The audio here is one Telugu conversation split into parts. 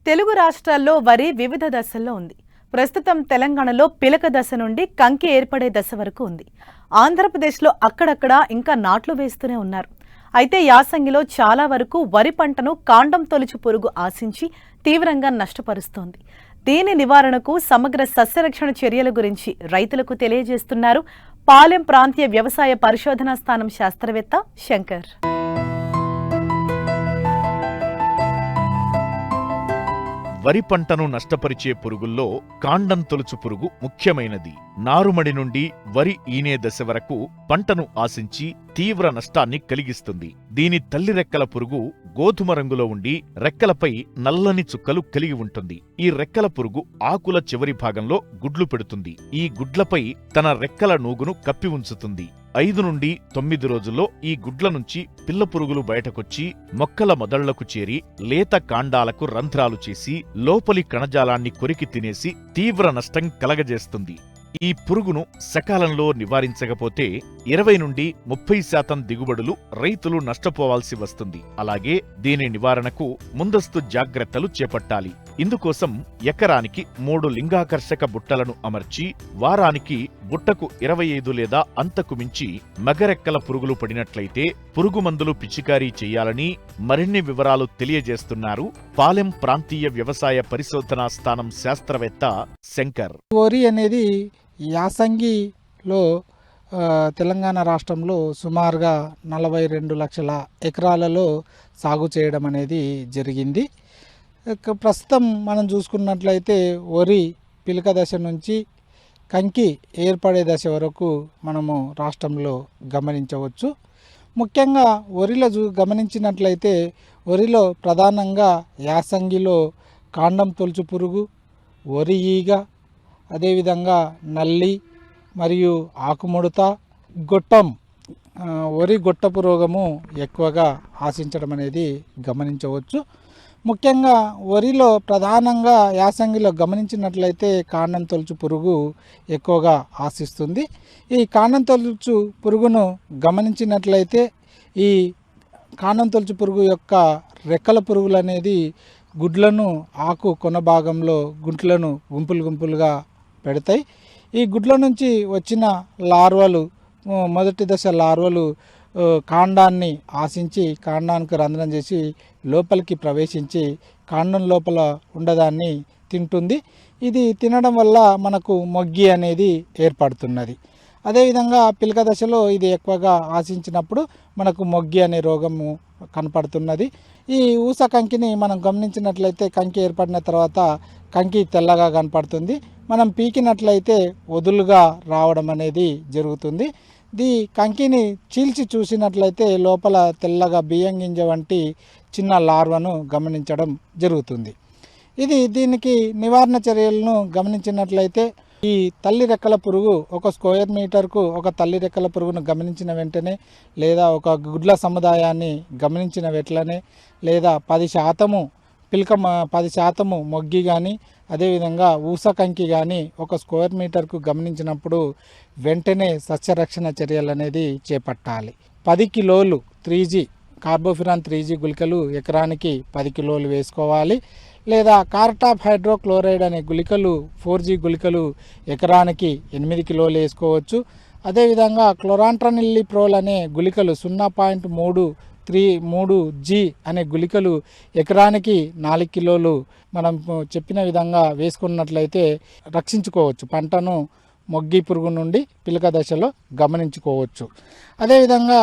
తెలుగు రాష్ట్రాల్లో వరి వివిధ దశల్లో ఉంది. ప్రస్తుతం తెలంగాణలో పిలక దశ నుండి కంకి ఏర్పడే దశ వరకు ఉంది. ఆంధ్రప్రదేశ్లో అక్కడక్కడ ఇంకా నాట్లు వేస్తూనే ఉన్నారు. అయితే యాసంగిలో చాలా వరకు వరి పంటను కాండం తొలుచు పురుగు ఆశించి తీవ్రంగా నష్టపరుస్తోంది. దీని నివారణకు సమగ్ర సస్యరక్షణ చర్యల గురించి రైతులకు తెలియజేస్తున్నారు పాలెం ప్రాంతీయ వ్యవసాయ పరిశోధనా స్థానం శాస్త్రవేత్త శంకర్. వరి పంటను నష్టపరిచే పురుగుల్లో కాండం తొలుచు పురుగు ముఖ్యమైనది. నారుమడి నుండి వరి ఈనే దశ వరకు పంటను ఆశించి తీవ్ర నష్టాన్ని కలిగిస్తుంది. దీని తల్లి రెక్కల పురుగు గోధుమ రంగులో ఉండి రెక్కలపై నల్లని చుక్కలు కలిగి ఉంటుంది. ఈ రెక్కల పురుగు ఆకుల చివరి భాగంలో గుడ్లు పెడుతుంది. ఈ గుడ్లపై తన రెక్కల నూగును కప్పి ఉంచుతుంది. 5 నుండి 9 రోజుల్లో ఈ గుడ్ల నుంచి పిల్ల పురుగులు బయటకొచ్చి మొక్కల మొదళ్లకు చేరి లేత కాండాలకు రంధ్రాలు చేసి లోపలి కణజాలాన్ని కొరికి తినేసి తీవ్ర నష్టం కలగజేస్తుంది. ఈ పురుగును సకాలంలో నివారించకపోతే 20 నుండి 30% దిగుబడులు రైతులు నష్టపోవాల్సి వస్తుంది. అలాగే దీని నివారణకు ముందస్తు జాగ్రత్తలు చేపట్టాలి. ఇందుకోసం ఎకరానికి 3 లింగాకర్షక బుట్టలను అమర్చి వారానికి బుట్టకు 25 లేదా అంతకు మించి మగరెక్కల పురుగులు పడినట్లయితే పురుగు మందులు పిచికారీ చేయాలని మరిన్ని వివరాలు తెలియజేస్తున్నారు పాలెం ప్రాంతీయ వ్యవసాయ పరిశోధనా స్థానం శాస్త్రవేత్త శంకర్. వరి అనేది యాసంగిలో తెలంగాణ రాష్ట్రంలో సుమారుగా 42 లక్షల ఎకరాలలో సాగు చేయడం అనేది జరిగింది. ప్రస్తుతం మనం చూసుకున్నట్లయితే వరి పిలక దశ నుంచి కంకి ఏర్పడే దశ వరకు మనము రాష్ట్రంలో గమనించవచ్చు. ముఖ్యంగా వరిలో గమనించినట్లయితే వరిలో ప్రధానంగా యాసంగిలో కాండం తొలుచు పురుగు, వరి ఈగ, అదేవిధంగా నల్లి మరియు ఆకుముడత, గొట్టం, వరి గొట్టపు రోగము ఎక్కువగా ఆశించడం అనేది గమనించవచ్చు. ముఖ్యంగా వరిలో ప్రధానంగా యాసంగిలో గమనించినట్లయితే కాండం తొలుచు పురుగు ఎక్కువగా ఆశిస్తుంది. ఈ కాండం తొలుచు పురుగును గమనించినట్లయితే ఈ కాండం తొలుచు పురుగు యొక్క రెక్కల పురుగులు అనేది గుడ్లను ఆకు కొన భాగంలో గుడ్లను గుంపులుగా పెడతాయి. ఈ గుడ్ల నుంచి వచ్చిన లార్వలు, మొదటి దశ లార్వలు కాండాన్ని ఆశించి కాండానికి రంధ్రం చేసి లోపలికి ప్రవేశించి కాండం లోపల ఉండదాన్ని తింటుంది. ఇది తినడం వల్ల మనకు మొగ్గి అనేది ఏర్పడుతున్నది. అదేవిధంగా పిలక దశలో ఇది ఎక్కువగా ఆశించినప్పుడు మనకు మొగ్గి అనే రోగము కనపడుతున్నది. ఈ ఊస కంకిని మనం గమనించినట్లయితే కంకి ఏర్పడిన తర్వాత కంకి తెల్లగా కనపడుతుంది. మనం పీకినట్లయితే వదులుగా రావడం అనేది జరుగుతుంది. కంకిని చీల్చి చూసినట్లయితే లోపల తెల్లగా బియ్యం గింజ వంటి చిన్న లార్వను గమనించడం జరుగుతుంది. దీనికి నివారణ చర్యలను గమనించినట్లయితే ఈ తల్లి రెక్కల పురుగు ఒక స్క్వేర్ మీటర్కు ఒక తల్లి రెక్కల పురుగును గమనించిన వెంటనే లేదా ఒక గుడ్ల సముదాయాన్ని గమనించిన వెంటనే లేదా 10% పిలక 10% మొగ్గి కానీ అదేవిధంగా ఊసకంకి కానీ ఒక స్క్వేర్ మీటర్కు గమనించినప్పుడు వెంటనే సస్యరక్షణ చర్యలు అనేది చేపట్టాలి. 10 కిలోలు 3G కార్బోఫిరాన్ 3G గుళికలు ఎకరానికి 10 కిలోలు వేసుకోవాలి. లేదా కార్టాప్ హైడ్రోక్లోరైడ్ అనే గుళికలు 4G గుళికలు ఎకరానికి 8 కిలోలు వేసుకోవచ్చు. అదేవిధంగా క్లోరాంట్రనిల్లిప్రోల్ అనే గుళికలు 0.3G అనే గుళికలు ఎకరానికి 4 కిలోలు మనం చెప్పిన విధంగా వేసుకున్నట్లయితే రక్షించుకోవచ్చు. పంటను మొగ్గి పురుగు నుండి పిలక దశలో గమనించుకోవచ్చు. అదేవిధంగా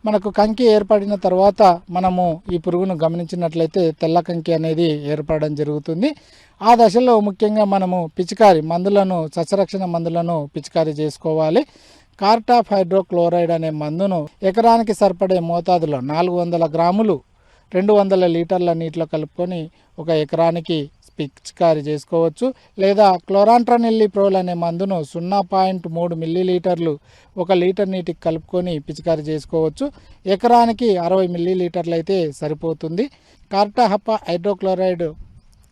మనకు కంకి ఏర్పడిన తర్వాత మనము ఈ పురుగును గమనించినట్లయితే తెల్ల కంకి అనేది ఏర్పడడం జరుగుతుంది. ఆ దశలో ముఖ్యంగా మనము మందులను సస్యరక్షణ మందులను పిచికారీ చేసుకోవాలి. కార్టాప్ హైడ్రోక్లోరైడ్ అనే మందును ఎకరానికి సరిపడే మోతాదులో 400 గ్రాములు 200 లీటర్ల నీటిలో కలుపుకొని ఒక ఎకరానికి పిచికారీ చేసుకోవచ్చు. లేదా క్లోరాంట్రనిల్లిప్రోల్ అనే మందును 0.3 మిల్లీలీటర్లు 1 లీటర్ నీటికి కలుపుకొని పిచికారీ చేసుకోవచ్చు. ఎకరానికి 60 మిల్లీలీటర్లు అయితే సరిపోతుంది. కార్టాప్ హైడ్రోక్లోరైడ్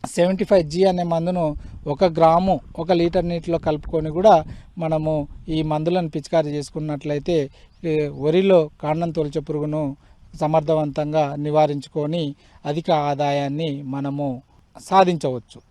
75G అనే మందును 1 గ్రాము 1 లీటర్ నీటిలో కలుపుకొని కూడా మనము ఈ మందులను పిచికారీ చేసుకున్నట్లయితే వరిలో కాండం తొలుచు పురుగును సమర్థవంతంగా నివారించుకొని అధిక ఆదాయాన్ని మనము సాధించవచ్చు.